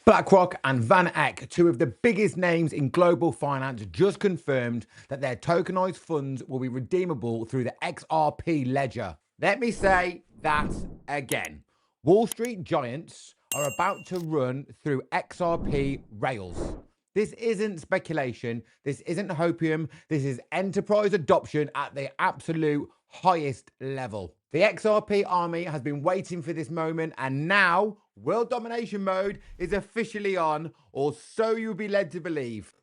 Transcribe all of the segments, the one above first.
BlackRock and VanEck, two of the biggest names in global finance, just confirmed that their tokenized funds will be redeemable through the XRP Ledger. Let me say that again. Wall Street giants are about to run through XRP rails. This isn't speculation. This isn't hopium. This is enterprise adoption at the absolute highest level. The XRP army has been waiting for this moment, and now world domination mode is officially on, or so you'll be led to believe.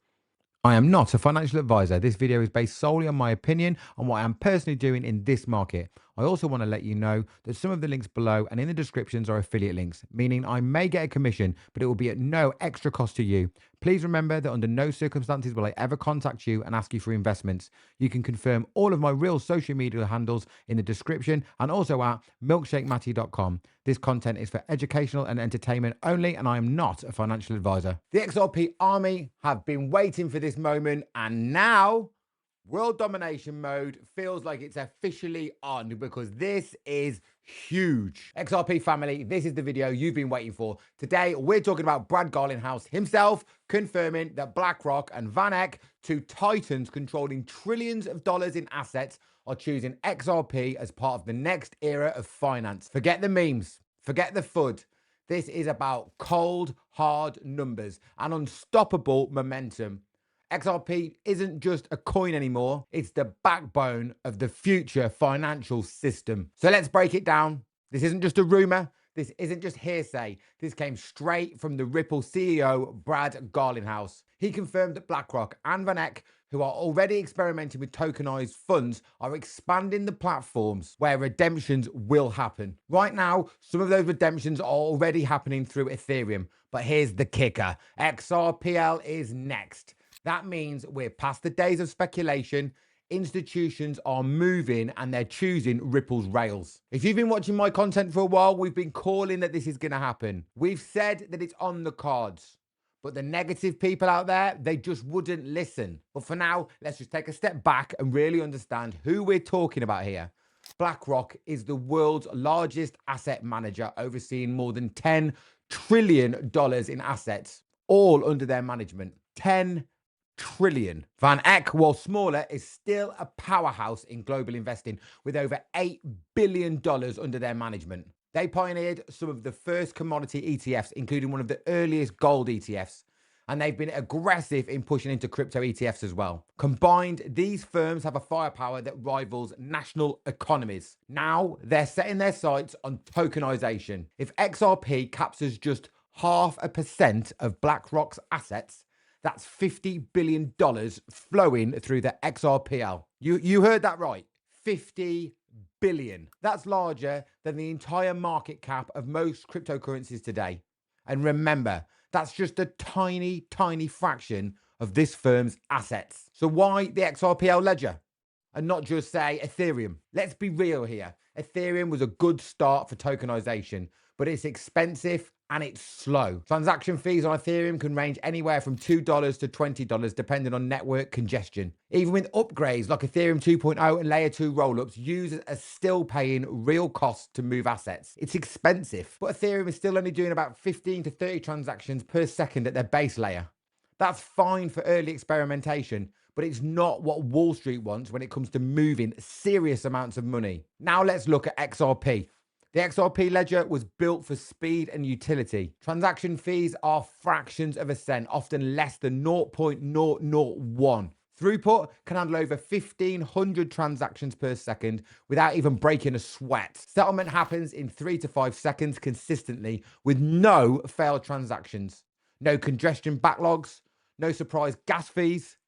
I am not a financial advisor. This video is based solely on my opinion on what I am personally doing in this market. I also want to let you know that some of the links below and in the descriptions are affiliate links, meaning I may get a commission, but it will be at no extra cost to you. Please remember that under no circumstances will I ever contact you and ask you for investments. You can confirm all of my real social media handles in the description and also at MilkshakeMatty.com. This content is for educational and entertainment only, and I am not a financial advisor. The XRP army have been waiting for this moment, and now world domination mode feels like it's officially on, because this is huge. XRP family, this is the video you've been waiting for. Today, we're talking about Brad Garlinghouse himself confirming that BlackRock and VanEck, two titans controlling trillions of dollars in assets, are choosing XRP as part of the next era of finance. Forget the memes, forget the FUD. This is about cold, hard numbers and unstoppable momentum. XRP isn't just a coin anymore. It's the backbone of the future financial system. So let's break it down. This isn't just a rumor. This isn't just hearsay. This came straight from the Ripple CEO, Brad Garlinghouse. He confirmed that BlackRock and VanEck, who are already experimenting with tokenized funds, are expanding the platforms where redemptions will happen. Right now, some of those redemptions are already happening through Ethereum. But here's the kicker. XRPL is next. That means we're past the days of speculation. Institutions are moving and they're choosing Ripple's rails. If you've been watching my content for a while, we've been calling that this is going to happen. We've said that it's on the cards. But the negative people out there, they just wouldn't listen. But for now, let's just take a step back and really understand who we're talking about here. BlackRock is the world's largest asset manager, overseeing more than $10 trillion in assets, all under their management. 10 trillion. VanEck, while smaller, is still a powerhouse in global investing with over $8 billion under their management. They pioneered some of the first commodity ETFs, including one of the earliest gold ETFs. And they've been aggressive in pushing into crypto ETFs as well. Combined, these firms have a firepower that rivals national economies. Now, they're setting their sights on tokenization. If XRP captures just 0.5% of BlackRock's assets, that's $50 billion flowing through the XRPL. You heard that right. 50 billion. That's larger than the entire market cap of most cryptocurrencies today. And remember, that's just a tiny, tiny fraction of this firm's assets. So why the XRPL ledger and not just, say, Ethereum? Let's be real here. Ethereum was a good start for tokenization, but it's expensive and it's slow. Transaction fees on Ethereum can range anywhere from $2 to $20, depending on network congestion. Even with upgrades like Ethereum 2.0 and Layer 2 rollups, users are still paying real costs to move assets. It's expensive, but Ethereum is still only doing about 15 to 30 transactions per second at their base layer. That's fine for early experimentation, but it's not what Wall Street wants when it comes to moving serious amounts of money. Now let's look at XRP. The XRP ledger was built for speed and utility. Transaction fees are fractions of a cent, often less than 0.001. Throughput can handle over 1,500 transactions per second without even breaking a sweat. Settlement happens in 3 to 5 seconds consistently with no failed transactions. No congestion backlogs, no surprise gas fees.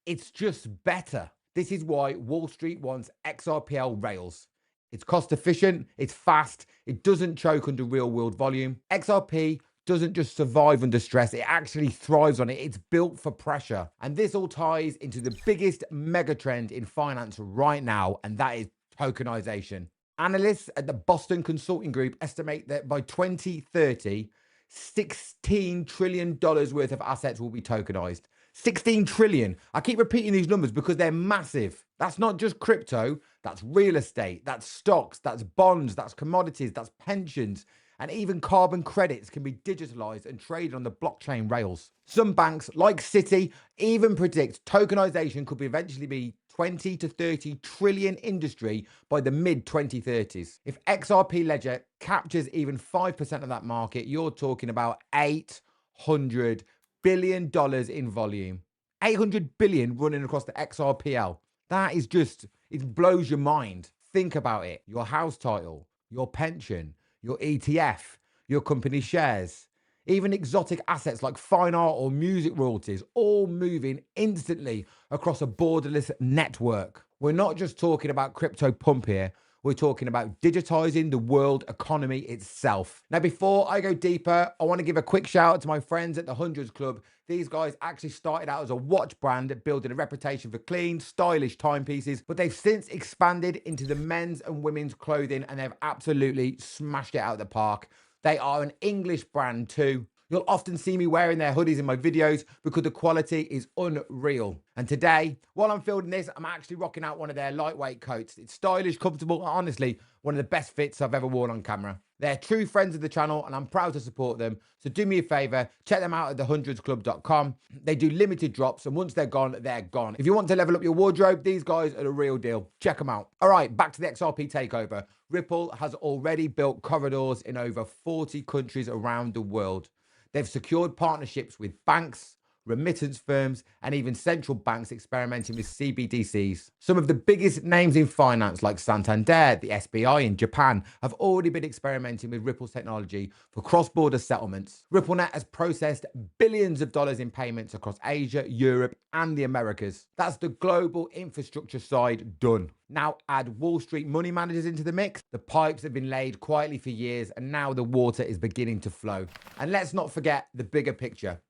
It's just better. This is why Wall Street wants XRPL rails. It's cost efficient, it's fast, it doesn't choke under real world volume. XRP doesn't just survive under stress, it actually thrives on it. It's built for pressure. And this all ties into the biggest mega trend in finance right now, and that is tokenization. Analysts at the Boston Consulting Group estimate that by 2030, $16 trillion worth of assets will be tokenized. 16 trillion. I keep repeating these numbers because they're massive. That's not just crypto. That's real estate. That's stocks. That's bonds. That's commodities. That's pensions. and even carbon credits can be digitalized and traded on the blockchain rails. Some banks, like Citi, even predict tokenization could eventually be 20 to 30 trillion industry by the mid-2030s. If XRP Ledger captures even 5% of that market, you're talking about $800 billion in volume. 800 billion running across the XRPL. That is just, it blows your mind. Think about it. Your house title, your pension, your ETF, your company shares, even exotic assets like fine art or music royalties, all moving instantly across a borderless network. We're not just talking about crypto pump here. We're talking about digitizing the world economy itself. Now, before I go deeper, I want to give a quick shout out to my friends at the Hundreds Club. These guys actually started out as a watch brand, building a reputation for clean, stylish timepieces, but they've since expanded into the men's and women's clothing, and they've absolutely smashed it out of the park. They are an English brand too. You'll often see me wearing their hoodies in my videos because the quality is unreal. And today, while I'm filming this, I'm actually rocking out one of their lightweight coats. It's stylish, comfortable, and honestly, one of the best fits I've ever worn on camera. They're true friends of the channel, and I'm proud to support them. So do me a favor, check them out at thehundredsclub.com. They do limited drops, and once they're gone, they're gone. If you want to level up your wardrobe, these guys are the real deal. Check them out. All right, back to the XRP takeover. Ripple has already built corridors in over 40 countries around the world. They've secured partnerships with banks, remittance firms, and even central banks experimenting with CBDCs. Some of the biggest names in finance, like Santander, the SBI in Japan, have already been experimenting with Ripple's technology for cross-border settlements. RippleNet has processed billions of dollars in payments across Asia, Europe, and the Americas. That's the global infrastructure side done. Now add Wall Street money managers into the mix. The pipes have been laid quietly for years, and now the water is beginning to flow. And let's not forget the bigger picture.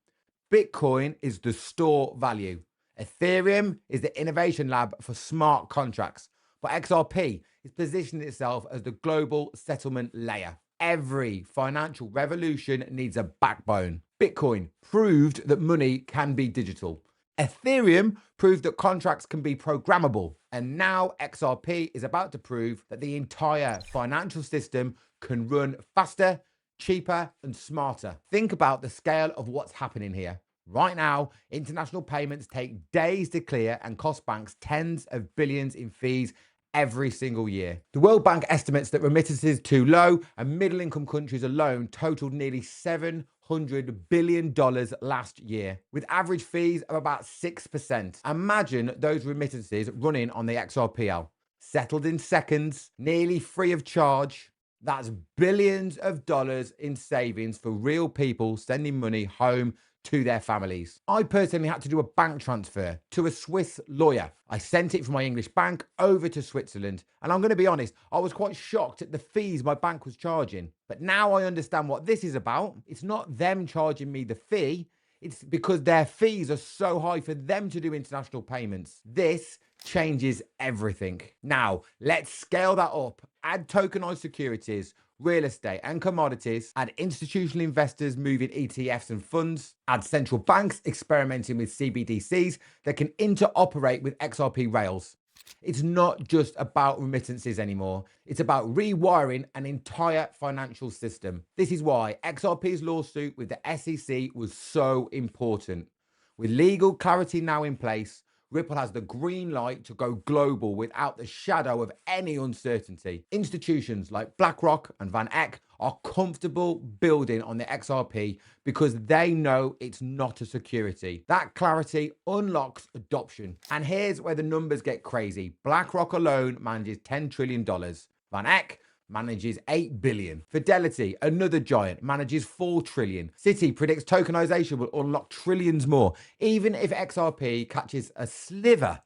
Bitcoin is the store value. Ethereum is the innovation lab for smart contracts. But XRP is positioning itself as the global settlement layer. Every financial revolution needs a backbone. Bitcoin proved that money can be digital. Ethereum proved that contracts can be programmable. And now XRP is about to prove that the entire financial system can run faster, cheaper, and smarter. Think about the scale of what's happening here. Right now, international payments take days to clear and cost banks tens of billions in fees every single year. The World Bank estimates that remittances to low and middle income countries alone totaled nearly $700 billion last year, with average fees of about 6%. Imagine those remittances running on the XRPL, settled in seconds, nearly free of charge. That's billions of dollars in savings for real people sending money home to their families. I personally had to do a bank transfer to a Swiss lawyer. I sent it from my English bank over to Switzerland. And I'm going to be honest, I was quite shocked at the fees my bank was charging. But now I understand what this is about. It's not them charging me the fee. It's because their fees are so high for them to do international payments. This changes everything. Now, let's scale that up. Add tokenized securities, real estate and commodities. Add institutional investors moving ETFs and funds. Add central banks experimenting with CBDCs that can interoperate with XRP rails. It's not just about remittances anymore. It's about rewiring an entire financial system. This is why XRP's lawsuit with the SEC was so important. With legal clarity now in place, Ripple has the green light to go global without the shadow of any uncertainty. Institutions like BlackRock and VanEck are comfortable building on the XRP because they know it's not a security. That clarity unlocks adoption. And here's where the numbers get crazy. BlackRock alone manages $10 trillion. VanEck manages 8 billion. Fidelity, another giant, manages 4 trillion. Citi predicts tokenization will unlock trillions more. Even if XRP catches a sliver,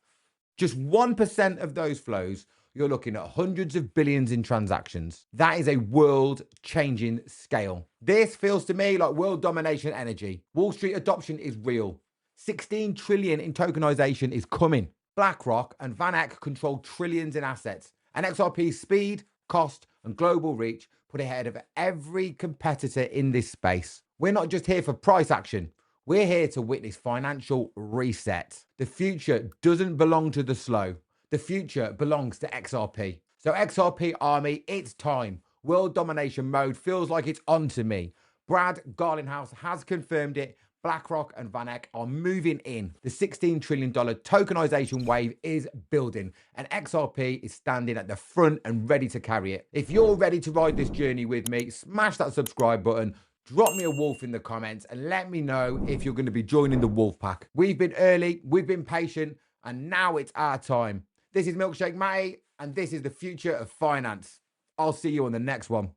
just 1% of those flows, you're looking at hundreds of billions in transactions. That is a world-changing scale. This feels to me like world domination energy. Wall Street adoption is real. 16 trillion in tokenization is coming. BlackRock and VanEck control trillions in assets. And XRP's speed, cost, and global reach put ahead of every competitor in this space. We're not just here for price action. We're here to witness financial reset. The future doesn't belong to the slow. The future belongs to XRP. So XRP Army, it's time. World domination mode feels like it's on to me. Brad Garlinghouse has confirmed it. BlackRock and VanEck are moving in. The $16 trillion tokenization wave is building, and XRP is standing at the front and ready to carry it. If you're ready to ride this journey with me, smash that subscribe button, drop me a wolf in the comments, and let me know if you're going to be joining the wolf pack. We've been early, we've been patient, and now it's our time. This is MilkshakeMatty, and this is the future of finance. I'll see you on the next one.